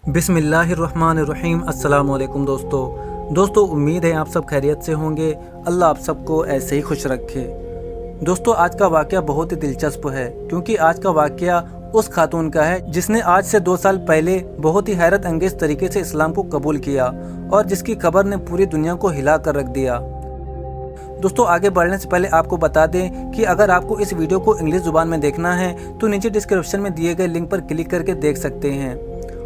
बिस्मिल्लाहिर्रहमानिर्रहीम। अस्सलाम वालेकुम दोस्तों, उम्मीद है आप सब खैरियत से होंगे। अल्लाह आप सबको ऐसे ही खुश रखे। दोस्तों, आज का वाक़या बहुत ही दिलचस्प है क्योंकि आज का वाक़या उस खातून का है जिसने आज से 2 साल पहले बहुत ही हैरत अंगेज़ तरीके से इस्लाम को कबूल किया और जिसकी खबर ने पूरी दुनिया को हिला कर रख दिया। दोस्तों, आगे बढ़ने से पहले आपको बता दें कि अगर आपको इस वीडियो को इंग्लिश ज़ुबान में देखना है तो नीचे डिस्क्रिप्शन में दिए गए लिंक पर क्लिक करके देख सकते हैं।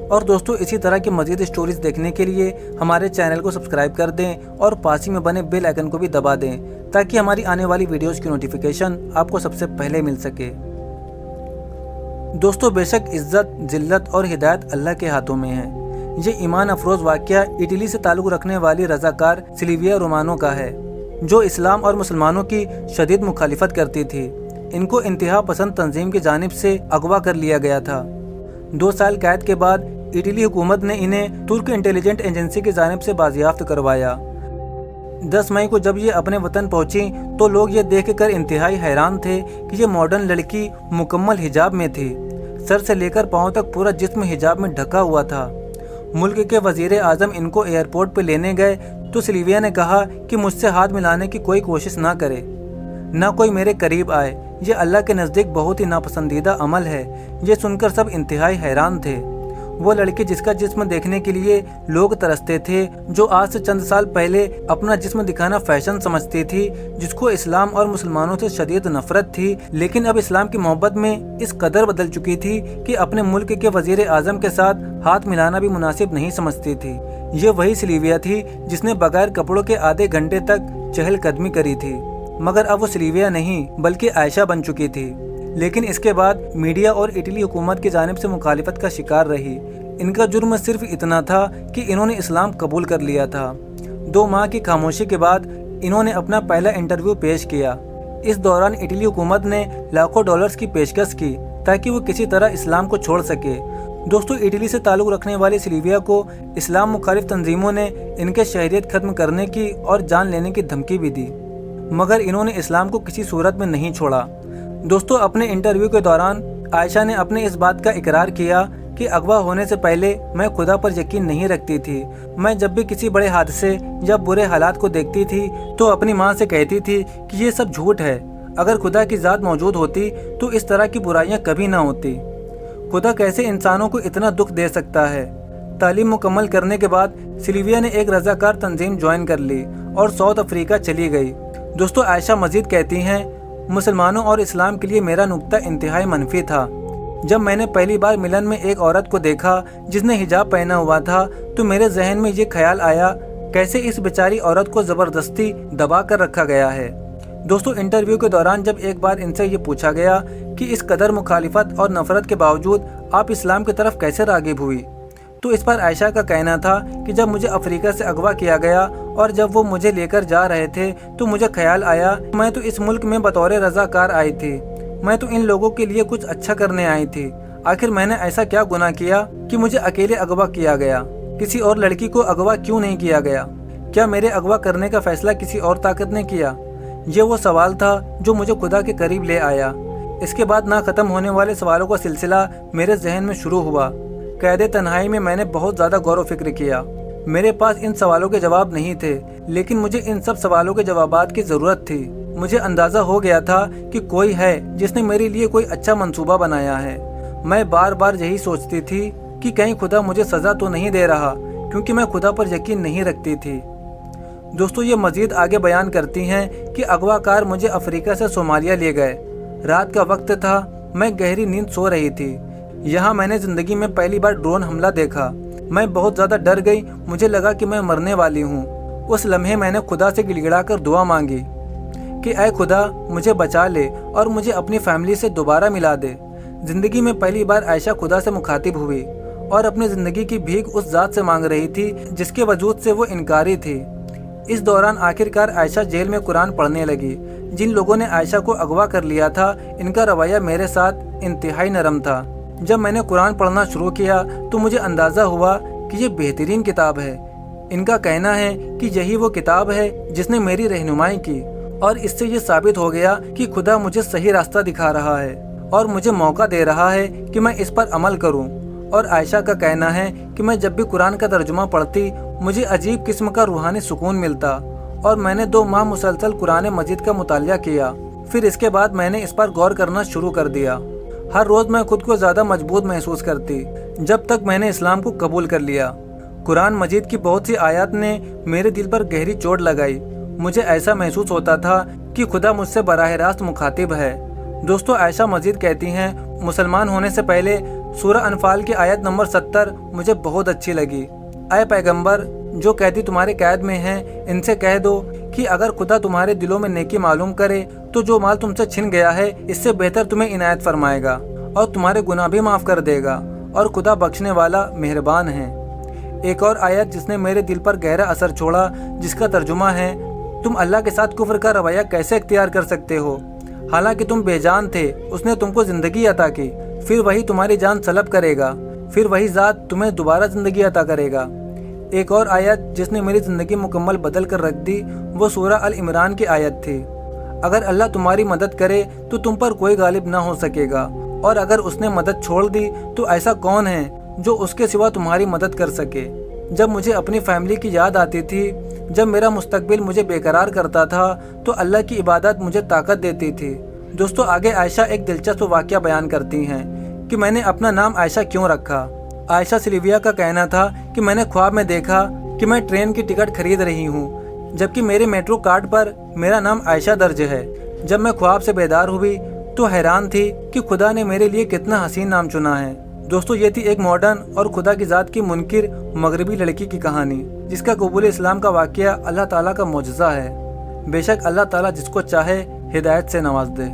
और दोस्तों, इसी तरह की मज़ीद स्टोरीज देखने के लिए हमारे चैनल को सब्सक्राइब कर दें और पास ही में बने बेल आइकन को भी दबा दें ताकि हमारी आने वाली वीडियोस की नोटिफिकेशन आपको सबसे पहले मिल सके। दोस्तों, बेशक इज्जत, जिल्लत और हिदायत अल्लाह के हाथों में है। ये ईमान अफरोज़ वाक़या इटली से ताल्लुक़ रखने वाली रज़ाकार सिल्विया रोमानो का है जो इस्लाम और मुसलमानों की शदीद मुखालिफत करती थी। इनको इंतहा पसंद तंजीम की जानिब से अगवा कर लिया गया था। 2 साल कैद के बाद इटली हुकूमत ने इन्हें तुर्क इंटेलिजेंट एजेंसी की जानिब से बाजियाफ्त करवाया। 10 मई को जब ये अपने वतन पहुंची तो लोग ये देख कर इंतहाई हैरान थे कि ये मॉडर्न लड़की मुकम्मल हिजाब में थी। सर से लेकर पाँव तक पूरा जिस्म हिजाब में ढका हुआ था। मुल्क के वजीर आज़म इनको एयरपोर्ट पर लेने गए तो सिल्विया ने कहा कि मुझसे हाथ मिलाने की कोई कोशिश ना करे, ना कोई मेरे करीब आए। ये अल्लाह के नज़दीक बहुत ही नापसंदीदा अमल है। ये सुनकर सब इंतहाई हैरान थे। वो लड़की जिसका जिस्म देखने के लिए लोग तरसते थे, जो आज से चंद साल पहले अपना जिस्म दिखाना फैशन समझती थी, जिसको इस्लाम और मुसलमानों से शदीद नफरत थी, लेकिन अब इस्लाम की मोहब्बत में इस कदर बदल चुकी थी कि अपने मुल्क के वजीर आज़म के साथ हाथ मिलाना भी मुनासिब नहीं समझती थी। ये वही सिल्विया थी जिसने बगैर कपड़ों के आधे घंटे तक चहलकदमी करी थी, मगर अब वो सिल्विया नहीं बल्कि आयशा बन चुकी थी। लेकिन इसके बाद मीडिया और इटली हुकूमत की जानिब से मुखालिफत का शिकार रही। इनका जुर्म सिर्फ इतना था कि इन्होंने इस्लाम कबूल कर लिया था। 2 माह की खामोशी के बाद इन्होंने अपना पहला इंटरव्यू पेश किया। इस दौरान इटली हुकूमत ने लाखों डॉलर्स की पेशकश की ताकि वो किसी तरह इस्लाम को छोड़ सके। दोस्तों, इटली से ताल्लुक़ रखने वाली सिल्विया को इस्लाम मुखालिफ तंजीमों ने इनके शहरियत ख़त्म करने की और जान लेने की धमकी भी दी, मगर इन्होंने इस्लाम को किसी सूरत में नहीं छोड़ा। दोस्तों, अपने इंटरव्यू के दौरान आयशा ने अपने इस बात का इकरार किया कि अगवा होने से पहले मैं खुदा पर यकीन नहीं रखती थी। मैं जब भी किसी बड़े हादसे या बुरे हालात को देखती थी तो अपनी माँ से कहती थी कि ये सब झूठ है। अगर खुदा की ज़ात मौजूद होती तो इस तरह की बुराइयाँ कभी ना होती। खुदा कैसे इंसानों को इतना दुख दे सकता है। तालीम मुकम्मल करने के बाद सिल्विया ने एक रज़ाकार तंजीम ज्वाइन कर ली और साउथ अफ्रीका चली गई। दोस्तों, आयशा मजीद कहती हैं, मुसलमानों और इस्लाम के लिए मेरा नुक्ता इंतहाई मनफी था। जब मैंने पहली बार मिलन में एक औरत को देखा जिसने हिजाब पहना हुआ था तो मेरे जहन में ये ख्याल आया कैसे इस बेचारी औरत को ज़बरदस्ती दबा कर रखा गया है। दोस्तों, इंटरव्यू के दौरान जब एक बार इनसे ये पूछा गया कि इस कदर मुखालिफत और नफ़रत के बावजूद आप इस्लाम की तरफ कैसे राग़िब हुई, तो इस पर आयशा का कहना था कि जब मुझे अफ्रीका से अगवा किया गया और जब वो मुझे लेकर जा रहे थे तो मुझे ख्याल आया मैं तो इस मुल्क में बतौर रज़ाकार आई थी, मैं तो इन लोगों के लिए कुछ अच्छा करने आई थी। आखिर मैंने ऐसा क्या गुनाह किया कि मुझे अकेले अगवा किया गया? किसी और लड़की को अगवा क्यों नहीं किया गया? क्या मेरे अगवा करने का फैसला किसी और ताकत ने किया? ये वो सवाल था जो मुझे खुदा के करीब ले आया। इसके बाद ना ख़त्म होने वाले सवालों का सिलसिला मेरे जहन में शुरू हुआ। कैद तन्हाई में मैंने बहुत ज़्यादा गौर व फिक्र किया। मेरे पास इन सवालों के जवाब नहीं थे, लेकिन मुझे इन सब सवालों के जवाबात की ज़रूरत थी। मुझे अंदाज़ा हो गया था कि कोई है जिसने मेरे लिए कोई अच्छा मंसूबा बनाया है। मैं बार बार यही सोचती थी कि कहीं खुदा मुझे सज़ा तो नहीं दे रहा, क्योंकि मैं खुदा पर यकीन नहीं रखती थी। दोस्तों, ये मज़ीद आगे बयान करती हैं कि अगवाकार मुझे अफ्रीका से सोमालिया ले गए। रात का वक्त था, मैं गहरी नींद सो रही थी। यहाँ मैंने ज़िंदगी में पहली बार ड्रोन हमला देखा। मैं बहुत ज़्यादा डर गई। मुझे लगा कि मैं मरने वाली हूँ। उस लम्हे मैंने खुदा से गिड़गिड़ा कर दुआ मांगी कि ऐ खुदा, मुझे बचा ले और मुझे अपनी फैमिली से दोबारा मिला दे। ज़िंदगी में पहली बार आयशा खुदा से मुखातिब हुई और अपनी ज़िंदगी की भीख उस ज़ात से मांग रही थी जिसके वजूद से वो इनकारी थी। इस दौरान आखिरकार आयशा जेल में कुरान पढ़ने लगी। जिन लोगों ने आयशा को अगवा कर लिया था, इनका रवैया मेरे साथ इंतहाई नरम था। जब मैंने कुरान पढ़ना शुरू किया तो मुझे अंदाज़ा हुआ कि ये बेहतरीन किताब है। इनका कहना है कि यही वो किताब है जिसने मेरी रहनुमाई की और इससे ये साबित हो गया कि खुदा मुझे सही रास्ता दिखा रहा है और मुझे मौका दे रहा है कि मैं इस पर अमल करूं اور عائشہ کا کہنا ہے کہ میں جب بھی قرآن کا ترجمہ پڑھتی مجھے عجیب قسم کا روحانی سکون ملتا، اور میں نے 2 ماہ مسلسل قرآن مجید کا مطالعہ کیا۔ پھر اس کے بعد میں نے اس پر غور کرنا شروع کر دیا۔ ہر روز میں خود کو زیادہ مضبوط محسوس کرتی جب تک میں نے اسلام کو قبول کر لیا۔ قرآن مجید کی بہت سی آیات نے میرے دل پر گہری چوٹ لگائی۔ مجھے ایسا محسوس ہوتا تھا کہ خدا مجھ سے براہ راست مخاطب ہے۔ دوستو، عائشہ مزید کہتی ہیں، مسلمان ہونے سے پہلے سورہ انفال کی آیت نمبر 70 مجھے بہت اچھی لگی۔ اے پیغمبر، جو قیدی تمہارے قید میں ہیں ان سے کہہ دو کہ اگر خدا تمہارے دلوں میں نیکی معلوم کرے تو جو مال تم سے چھن گیا ہے اس سے بہتر تمہیں عنایت فرمائے گا اور تمہارے گناہ بھی معاف کر دے گا، اور خدا بخشنے والا مہربان ہے۔ ایک اور آیت جس نے میرے دل پر گہرا اثر چھوڑا، جس کا ترجمہ ہے، تم اللہ کے ساتھ کفر کا رویہ کیسے اختیار کر سکتے ہو؟ حالانکہ تم بے جان تھے، اس نے تم کو زندگی عطا کی، پھر وہی تمہاری جان سلب کرے گا، پھر وہی ذات تمہیں دوبارہ زندگی عطا کرے گا۔ ایک اور آیت جس نے میری زندگی مکمل بدل کر رکھ دی وہ سورہ ال عمران کی آیت تھی۔ اگر اللہ تمہاری مدد کرے تو تم پر کوئی غالب نہ ہو سکے گا، اور اگر اس نے مدد چھوڑ دی تو ایسا کون ہے جو اس کے سوا تمہاری مدد کر سکے؟ جب مجھے اپنی فیملی کی یاد آتی تھی، جب میرا مستقبل مجھے بے قرار کرتا تھا تو اللہ کی عبادت مجھے طاقت دیتی تھی۔ دوستو، آگے عائشہ ایک دلچسپ واقعہ بیان کرتی ہیں کہ میں نے اپنا نام عائشہ کیوں رکھا۔ عائشہ سلویہ کا کہنا تھا کہ میں نے خواب میں دیکھا کہ میں ٹرین کی ٹکٹ خرید رہی ہوں، جبکہ میرے میٹرو کارڈ پر میرا نام عائشہ درج ہے۔ جب میں خواب سے بیدار ہوئی تو حیران تھی کہ خدا نے میرے لیے کتنا حسین نام چنا ہے۔ دوستو، یہ تھی ایک ماڈرن اور خدا کی ذات کی منکر مغربی لڑکی کی کہانی، جس کا قبول اسلام کا واقعہ اللہ تعالیٰ کا معجزہ ہے۔ بے شک اللہ تعالیٰ جس کو چاہے ہدایت سے نواز دے۔